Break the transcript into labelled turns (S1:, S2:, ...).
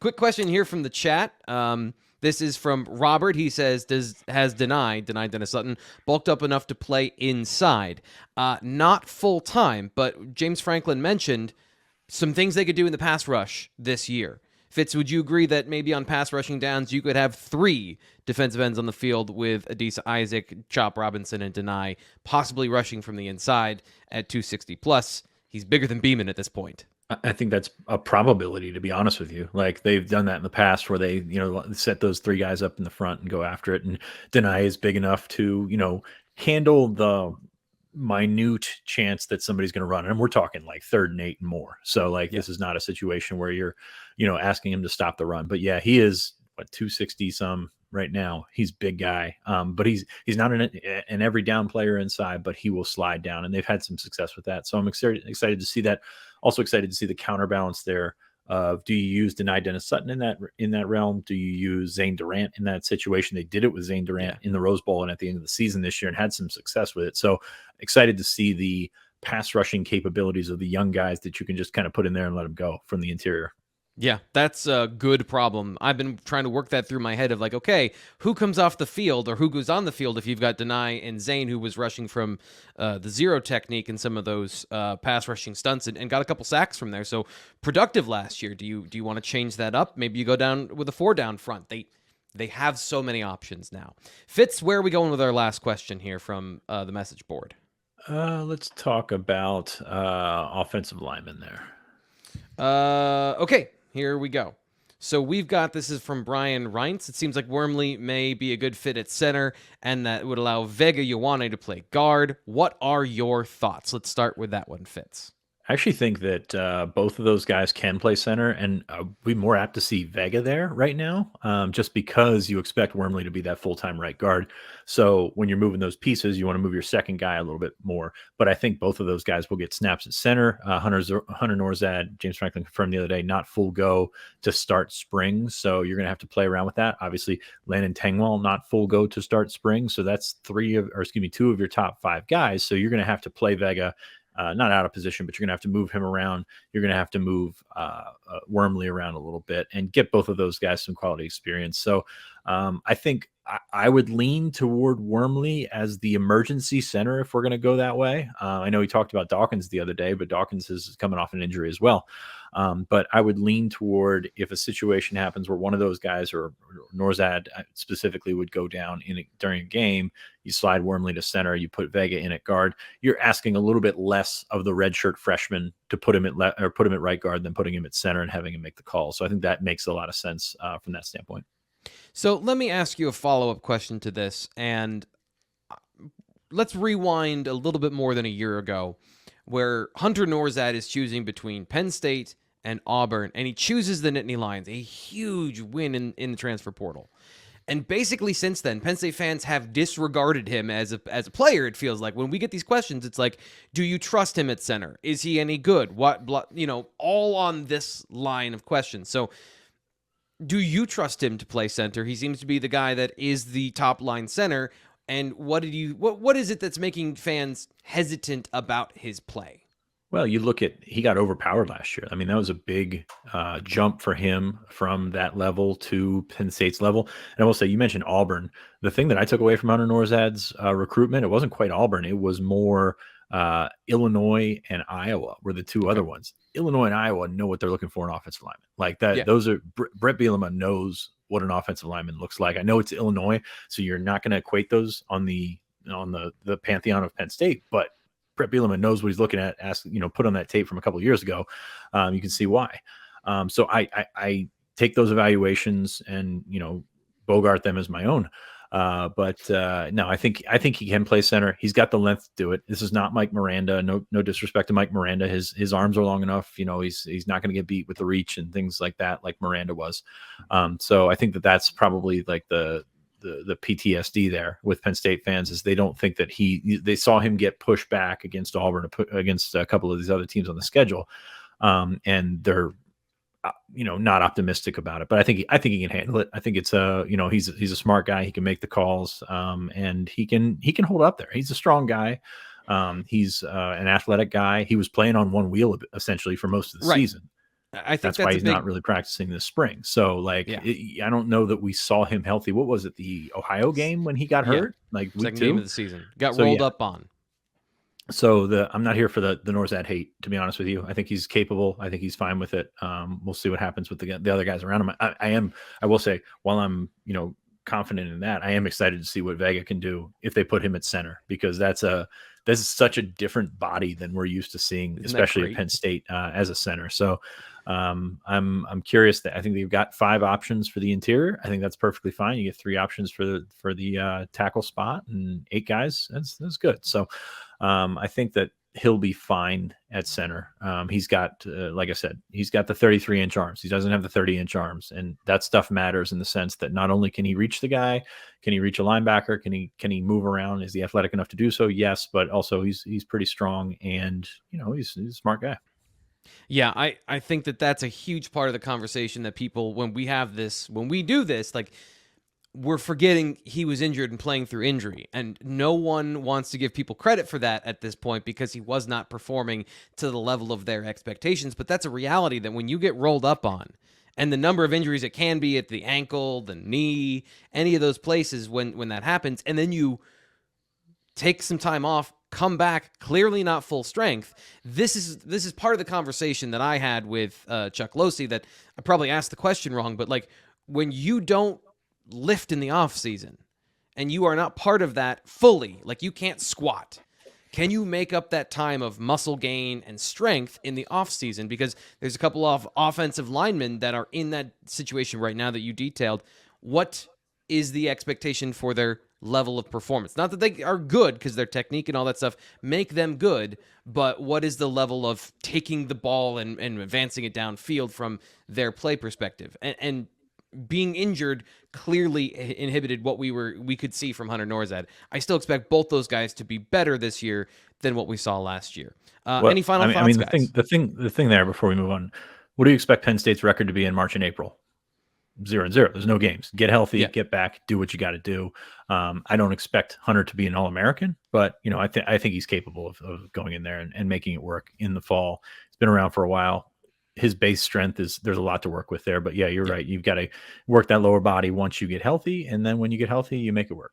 S1: Quick question here from the chat. This is from Robert. He says, has Dani Dennis-Sutton bulked up enough to play inside? Not full time, but James Franklin mentioned some things they could do in the pass rush this year. Fitz, would you agree that maybe on pass rushing downs, you could have 3 defensive ends on the field with Adisa Isaac, Chop Robinson, and Dani possibly rushing from the inside at 260 plus? He's bigger than Beeman at this point.
S2: I think that's a probability, to be honest with you. Like they've done that in the past where they, set those 3 guys up in the front and go after it. And Dani is big enough to, handle the minute chance that somebody's going to run. And we're talking like 3rd and 8 and more. So this is not a situation where you're, asking him to stop the run. But yeah, he is 260 some right now. He's a big guy. But he's not an every down player inside, but he will slide down, and they've had some success with that. So I'm excited to see that. Also excited to see the counterbalance there of, do you use Dani Dennis-Sutton in that realm? Do you use Zane Durant in that situation? They did it with Zane Durant in the Rose Bowl and at the end of the season this year and had some success with it. So excited to see the pass rushing capabilities of the young guys that you can just kind of put in there and let them go from the interior.
S1: Yeah, that's a good problem. I've been trying to work that through my head of like, okay, who comes off the field or who goes on the field if you've got Dani and Zane, who was rushing from the zero technique and some of those pass rushing stunts and got a couple sacks from there. So productive last year. Do you want to change that up? Maybe you go down with a 4 down front. They have so many options now. Fitz, where are we going with our last question here from the message board?
S2: Let's talk about offensive linemen there.
S1: Okay. Here we go. So we've got, this is from Brian Reintz. It seems like Wormley may be a good fit at center, and that would allow Vega Ioane to play guard. What are your thoughts? Let's start with that one, Fitz.
S2: I actually think that both of those guys can play center, and we'd be more apt to see Vega there right now, just because you expect Wormley to be that full-time right guard. So when you're moving those pieces, you want to move your second guy a little bit more. But I think both of those guys will get snaps at center. Hunter Norzad, James Franklin confirmed the other day, not full go to start spring. So you're going to have to play around with that. Obviously, Landon Tengwall, not full go to start spring. So that's 2 of your top 5 guys. So you're going to have to play Vega not out of position, but you're going to have to move him around. You're going to have to move Wormley around a little bit and get both of those guys some quality experience. So I think I would lean toward Wormley as the emergency center if we're going to go that way. I know we talked about Dawkins the other day, but Dawkins is coming off an injury as well. But I would lean toward, if a situation happens where one of those guys or Norzad specifically would go down during a game, you slide Wormley to center, you put Vega in at guard. You're asking a little bit less of the redshirt freshman to put him at right guard than putting him at center and having him make the call. So I think that makes a lot of sense from that standpoint.
S1: So let me ask you a follow-up question to this, and let's rewind a little bit more than a year ago, where Hunter Norzad is choosing between Penn State and Auburn, and he chooses the Nittany Lions, a huge win in the transfer portal. And basically since then, Penn State fans have disregarded him as a player, it feels like. When we get these questions, it's like, do you trust him at center? Is he any good? All on this line of questions. So do you trust him to play center? He seems to be the guy that is the top line center. And what is it that's making fans hesitant about his play?
S2: Well, he got overpowered last year. I mean, that was a big jump for him from that level to Penn State's level. And I will say, you mentioned Auburn. The thing that I took away from Hunter Norzad's recruitment, it wasn't quite Auburn. It was more Illinois and Iowa were the 2 other ones. Illinois and Iowa know what they're looking for in offensive linemen. Like that, yeah. Those are Brett Bielema knows what an offensive lineman looks like. I know it's Illinois, so you're not going to equate those on the pantheon of Penn State, but Brett Bielema knows what he's looking at. Put on that tape from a couple of years ago. You can see why. So I take those evaluations and bogart them as my own. No, I think he can play center. He's got the length to do it. This is not Mike Miranda. No disrespect to Mike Miranda. His arms are long enough. He's not going to get beat with the reach and things like that, like Miranda was. So I think that's probably like the PTSD there with Penn State fans, is they don't think that they saw him get pushed back against Auburn, against a couple of these other teams on the schedule. And they're, not optimistic about it, but I think he can handle it. I think it's he's a smart guy. He can make the calls, and he can hold up there. He's a strong guy. He's an athletic guy. He was playing on one wheel essentially for most of the season.
S1: I think
S2: That's
S1: that's
S2: why
S1: a
S2: he's not
S1: big,
S2: really practicing this spring. So like,
S1: yeah,
S2: I don't know that we saw him healthy. What was it? The Ohio game when he got
S1: yeah.
S2: hurt, like week
S1: Second game of
S2: 2.
S1: the season. Got
S2: So
S1: rolled
S2: yeah,
S1: up on.
S2: so I'm not here for the Norzad hate, to be honest with you. I think he's capable. I think he's fine with it. We'll see what happens with the other guys around him. I will say, while I'm confident in that, I am excited to see what Vega can do if they put him at center, because that's such a different body than we're used to seeing,
S1: Isn't that
S2: especially at
S1: great?
S2: Penn State as a center. So I'm curious. That I think they've got 5 options for the interior. I think that's perfectly fine. You get 3 options for the tackle spot and 8 guys. That's good. So I think that he'll be fine at center. He's got, like I said, he's got the 33-inch arms. He doesn't have the 30-inch arms, and that stuff matters in the sense that not only can he reach the guy, can he reach a linebacker, can he move around? Is he athletic enough to do so? Yes, but also he's pretty strong, and he's a smart guy.
S1: Yeah, I think that that's a huge part of the conversation that people, when we do this, like, we're forgetting he was injured and playing through injury. And no one wants to give people credit for that at this point because he was not performing to the level of their expectations. But that's a reality that when you get rolled up on, and the number of injuries it can be at the ankle, the knee, any of those places when that happens, and then you take some time off, come back, clearly not full strength. This is part of the conversation that I had with Chuck Losey, that I probably asked the question wrong, but like, when you don't lift in the off season and you are not part of that fully, like you can't squat, can you make up that time of muscle gain and strength in the off season? Because there's a couple of offensive linemen that are in that situation right now that you detailed. What is the expectation for their level of performance? Not that they are good, because their technique and all that stuff make them good, but what is the level of taking the ball and advancing it downfield from their play perspective? And being injured clearly inhibited what we could see from Hunter Norzad. I still expect both those guys to be better this year than what we saw last year. Any final thoughts, guys?
S2: The thing there before we move on, what do you expect Penn State's record to be in March and April? 0-0. There's no games. Get healthy,
S1: Yeah.
S2: get back, do what you got to do. I don't expect Hunter to be an All-American, but I think he's capable of going in there and making it work in the fall. He's been around for a while. His base strength there's a lot to work with there, but yeah, you're right. You've got to work that lower body once you get healthy, and then when you get healthy, you make it work.